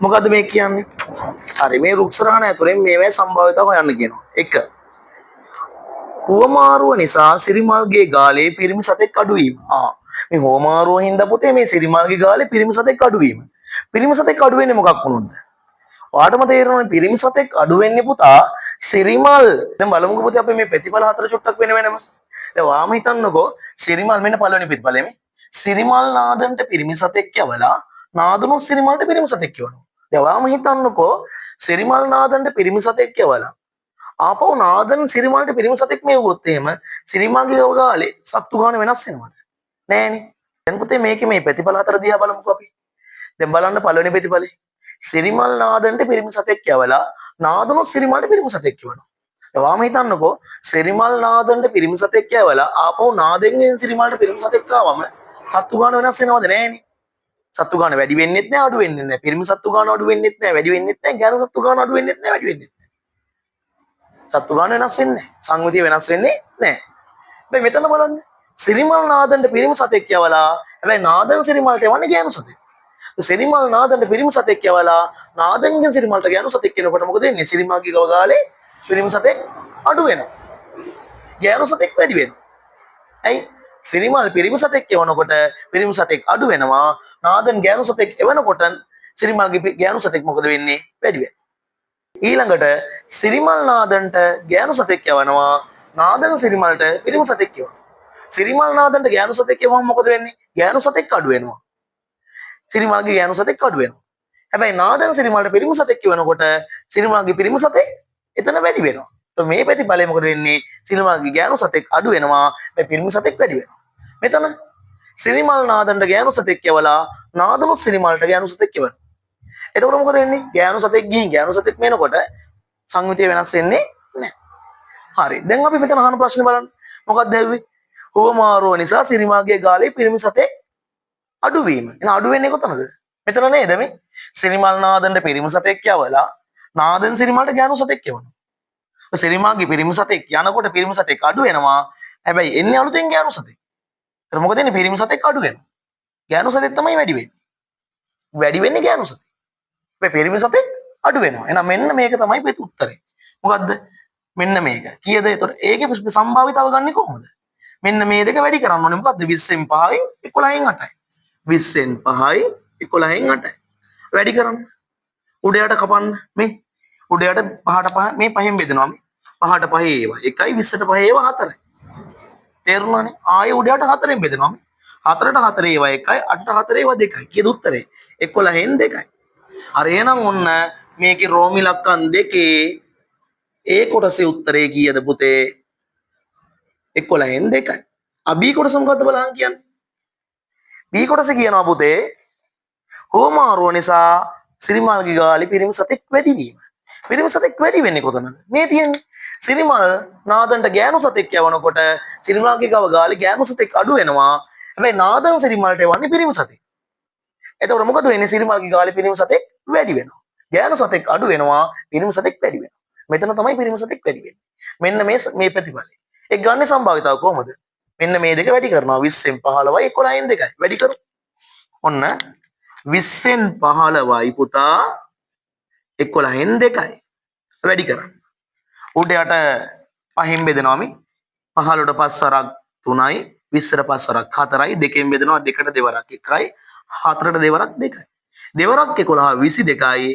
මොකද්ද මේ කියන්නේ? හරි මේ රුක්සරහණ ඇතුලෙන් මේවැ සම්භාවිතාව හොයන්න කියනවා. 1. හුවමාරුව නිසා සිරිමල්ගේ ගාලේ පිරිමි සතෙක් අඩුවීම. මේ හුවමාරුව හින්දා පුතේ මේ සිරිමල්ගේ ගාලේ පිරිමි සතෙක් අඩුවීම. පිරිමි සතෙක් අඩු වෙන්නේ මොකක් වුණොත්ද? ඔයාටම තේරෙනවනේ පිරිමි සතෙක් අඩු වෙන්නේ පුතා සිරිමල්. දැන් බලමුකෝ පුතේ අපි මේ ප්‍රතිඵල හතර චුට්ටක් වෙනම. දැන් වාම හිතන්නකෝ සිරිමල් මෙන්න පළවෙනි ප්‍රතිඵලෙ මේ. සිරිමල් නාදන්ට පිරිමි සතෙක් යවලා නාදුණු සිරිමල්ට පිරිමි සතෙක් යවනවා. දැන් වාම හිතන්නකෝ සිරිමල් නාදන්ට පිරිමි සතෙක් යවලා ආපහු නාදන් සිරිමල්ට පිරිමි සතෙක් මෙව්වොත් එහෙම සිරිමල්ගේ ගාලේ සත්තු ගාන වෙනස් වෙනවද? නෑනේ. දැන් පුතේ මේකේ මේ ප්‍රතිඵල හතර දිහා බලමුකෝ අපි. දැන් බලන්න පළවෙනි ප්‍රතිඵලේ. සිරිමල් නාදන්ට පිරිමි සතෙක් යවලා නාදුණු සිරිමල්ට පිරිමි සතෙක් යවනවා. දැන් වාම හිතන්නකෝ සිරිමල් නාදන්ට පිරිමි සතෙක් යවලා ආපහු නාදෙන්ගෙන් සිරිමල්ට පිරිමි සතෙක් ආවම සත්තු ගාන වෙනස් වෙනවද? නෑනේ. සත්තු ගාන වැඩි වෙන්නෙත් නෑ අඩු වෙන්නෙත් නෑ. පිරිමි සත්තු ගාන අඩු වෙන්නෙත් නෑ වැඩි වෙන්නෙත් නෑ. ගැණු සත්තු ගාන අඩු වෙන්නෙත් නෑ වැඩි වෙන්නෙත් නෑ. සත්තු ගාන වෙනස් වෙන්නේ නෑ. සංවිතිය වෙනස් වෙන්නේ නෑ. හැබැයි මෙතන බලන්න. සිරිමල් නාදන්ට පිරිමි සතෙක් යවලා හැබැයි නාදන් සිරිමල්ට යවන්නේ ගැණු සතෙක්. සිරිමල් නාදන්ට පිරිමි සතෙක් යවලා නාදන්ගෙන් සිරිමල්ට ගැණු සතෙක් කෙනකොට මොකද වෙන්නේ? සිරිමල්ගේ ගාලේ පිරිමි සතෙක් අඩු වෙනවා. ගැණු සතෙක් වැඩි වෙනවා. ඇයි? සිරිමල් පිරිමි සතෙක් යවනකොට පිරිමි සතෙක් අඩු වෙනවා. නාදන් ගැණු සතෙක් එවනකොට සිරිමල්ගේ ගැණු සතෙක් මොකද වෙන්නේ? වැඩි වෙනවා. ඊළඟට සිරිමල් නාදන්ට ගැණු සතෙක් යවනවා. නාදන් සිරිමල්ට පිරිමි සතෙක් යවනවා. සිරිමල් නාදන්ට ගැණු සතෙක් යවම මොකද වෙන්නේ? ගැණු සතෙක් අඩු වෙනවා. සිරිමල්ගේ ගැණු සතෙක් අඩු වෙනවා. හැබැයි නාදන් සිරිමල්ට පිරිමි සතෙක් යවනකොට සිරිමල්ගේ පිරිමි සතෙක් එතන වැඩි වෙනවා. તો මේ ප්‍රතිඵලය මොකද වෙන්නේ? සිරිමල්ගේ ගැණු සතෙක් අඩු වෙනවා. මේ පිරිමි සතෙක් වැඩි වෙනවා. මෙතන සිරිමල් නාදන්ට ගැණු සතෙක් යවලා නාදනු සිරිමල්ට ගැණු සතෙක් යවනවා. එතකොට මොකද වෙන්නේ? ගැණු සතෙක් ගිහින් ගැණු සතෙක් වෙනකොට සංයුතිය වෙනස් වෙන්නේ නැහැ. හරි. දැන් අපි මෙතන අහන ප්‍රශ්නේ බලන්න. මොකක්ද ඇව්වේ? හුවමාරුව නිසා සිරිමල්ගේ ගාලේ පිරිමි සතෙක් අඩුවීම. එහෙනම් අඩු වෙන්නේ කොතනද? මෙතන නේද මේ? සිරිමල් නාදන්ට පිරිමි සතෙක් යවලා නාදන් සිරිමල්ට ගැණු සතෙක් යවනවා. සිරිමල්ගේ පිරිමි සතෙක් යනකොට පිරිමි සතෙක් අඩු වෙනවා. හැබැයි එන්නේ අලුතෙන් ගැණු සතෙක්. ඒතර මොකද වෙන්නේ? පිරිමි සතෙක් අඩු වෙනවා. ගැණු සතෙක් තමයි වැඩි වෙන්නේ. වැඩි වෙන්නේ ගැණු සතෙක්. මේ පිරිමි සතෙක් අඩු වෙනවා. එහෙනම් මෙන්න මේක තමයි පිට උත්තරේ. මොකද්ද? මෙන්න මේක. කීයද? ඒතර ඒකේ සම්භාවිතාව ගන්නෙ කොහොමද? මෙන්න මේ දෙක වැඩි කරන්න ඕනේ. මොකද්ද? 20න් 5යි 11න් 8යි. 20න් 5යි 11න් 8යි. වැඩි කරන්න. උඩ යට කපන්න. මේ උඩ යට 5ට 5 මේ 5න් බෙදනවා මේ. 5ට 5 ඒවා 1යි 20ට 5 ඒවා 4යි. තේරුණානේ? ආයේ උඩ යට 4න් බෙදනවා මේ. 4ට 4 ඒවා 1යි 8ට 4 ඒවා 2යි. කීයද උත්තරේ? 11න් 2යි. අර එහෙනම් ඔන්න මේකේ රෝමි ලක්කන් දෙකේ ඒ කොටසේ උත්තරේ කීයද පුතේ? 11න් 2යි. B කොටස මොකද්ද බලන්න කියන්නේ? B කොටස කියනවා පුතේ හුවමාරුව නිසා සිරිමල්ගේ ගාලේ පිරිමි සතෙක් වැඩි වීම. පිරිමි සතෙක් වැඩි වෙන්නේ කොතනද? මේ තියෙන්නේ. සිරිමල් නාදන්ට ගෑනු සතෙක් යවනකොට සිරිමල්ගේ ගාලේ ගෑනු සතෙක් අඩු වෙනවා. හැබැයි නාදන් සිරිමල්ට යවන්නේ පිරිමි සතෙක්. එතකොට මොකද වෙන්නේ? සිරිමල්ගේ ගාලේ පිරිමි සතෙක් වැඩි වෙනවා. ගෑනු සතෙක් අඩු වෙනවා. පිරිමි සතෙක් වැඩි වෙනවා. මෙතන තමයි පිරිමි සතෙක් වැඩි වෙන්නේ. මෙන්න මේ ප්‍රතිඵලය. ඒක ගන්න සම්භාවිතාව කොහොමද? මෙන්න මේ දෙක වැඩි කරනවා 20න් 15යි 11න් 2යි. වැඩි කරමු. ඔන්න 20න් 15යි පුතා 11න් 2යි. වැඩි කරන්න. උඩ යට 5න් බෙදනවා මේ. 15ට 5 වරක් 3යි 20ට 5 වරක් 4යි. 2න් බෙදනවා 2ට දෙවරක් 1යි 4ට දෙවරක් 2යි. දෙවරක් 11 22යි.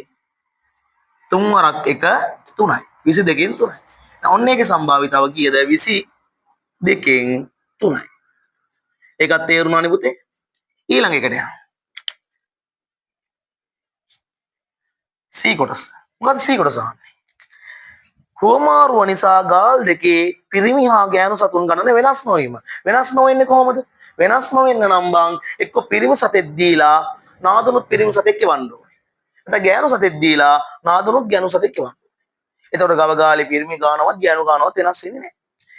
3 වරක් 1 3යි. 22න් 3යි. ඔන්න ඒකේ සම්භාවිතාව කීයද? 22න් 3යි. ඒකත් තේරුණානේ පුතේ. ඊළඟ එකට යන්න. C කොටස. මොකද C කොටස අහන්නේ? හුවමාරුව නිසා ගාල් දෙකේ පිරිමි හා ගෑනු සතුන් ගණන වෙනස් නොවීම. වෙනස් නොවෙන්නේ කොහොමද? වෙනස් නොවෙන්න නම් බං එක්ක පිරිමි සතෙක් දීලා නාදුනුත් පිරිමි සතෙක් එවන්න ඕනේ. නැත්නම් ගෑනු සතෙක් දීලා නාදුනුත් ගෑනු සතෙක් එවන්න. එතකොට ගව ගාලේ පිරිමි ගානවත් ගෑනු ගානවත් වෙනස් වෙන්නේ නැහැ.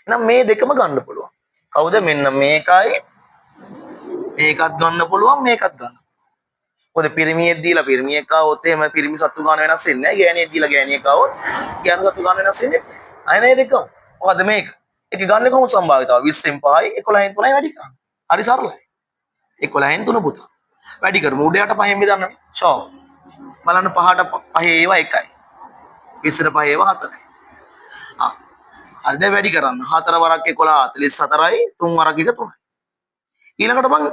එහෙනම් මේ දෙකම ගන්න පුළුවන්. කවුද? මෙන්න මේකයි මේකත් ගන්න පුළුවන් මේකත් ගන්න. මොකද පිරිමියෙක් දීලා පිරිමියෙක් ආවොත් එහෙම පිරිමි සත්තු ගන්න වෙනස් වෙන්නේ නැහැ. ගෑණියෙක් දීලා ගෑණියෙක් ආවොත් ගෑනු සත්තු ගන්න වෙනස් වෙන්නේ නැහැ. අයනේ දෙකම. මොකද මේක? ඒක ගන්න කොහොම සම්භාවිතාව 20න් 5යි 11න් 3යි වැඩි කරන්න. හරි සරලයි. 11න් 3 පුතා. වැඩි කරමු. උඩ යට 5න් බෙදන්න. ෂෝ. බලන්න පහට පහේ ඒවා එකයි. 20ට පහේ ඒවා 4යි. හරි දැන් වැඩි කරන්න. 4 වරක් 11 44යි 3 වරක් එක 3යි. ඊළඟට මං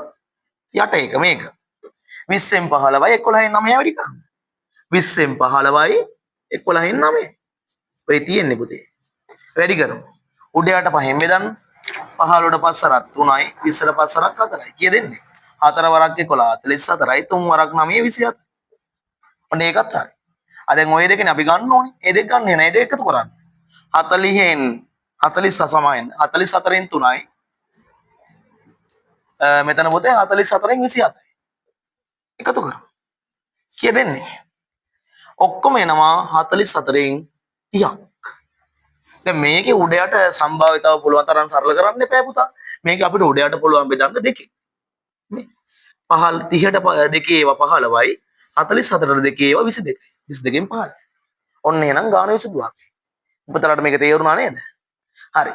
යට එක මේක. 20න් 15යි 11න් 9යි වැඩි කරන්න. 20න් 15යි 11න් 9යි. ඔය තියෙන්නේ පුතේ. වැඩි කරමු. උඩ යට පහෙන් බෙදන්න. 15ට 5 වරක් 3යි 20ට 5 වරක් 4යි. කීය දෙන්නේ? 4 වරක් 11 44යි 3 වරක් 9 27. ඔන්න ඒකත් හරි. දැන් ඔය දෙකනේ අපි ගන්න ඕනේ. ඒ දෙක ගන්න නෑ. ඒ දෙක එකතු කරන්න. 40න් 40 සමාන 44න් 3යි. මෙතන පුතේ 44න් 27යි. එකතු කරමු. කීය දෙන්නේ? ඔක්කොම එනවා 44න් 30ක්. දැන් මේකේ උඩ යට සම්භාවිතාව පුළුවන් තරම් සරල කරන්න එපා පුතා. මේක අපිට උඩ යට පුළුවන් බෙදන්න දෙකේ. මේ 30ට දෙකේ ඒවා 15යි 44ට දෙකේ ඒවා 22යි. 22න් 5යි. ඔන්න එහෙනම් ගාන විසඳුවක්. උපතරට මේක තේරුණා නේද? හරි.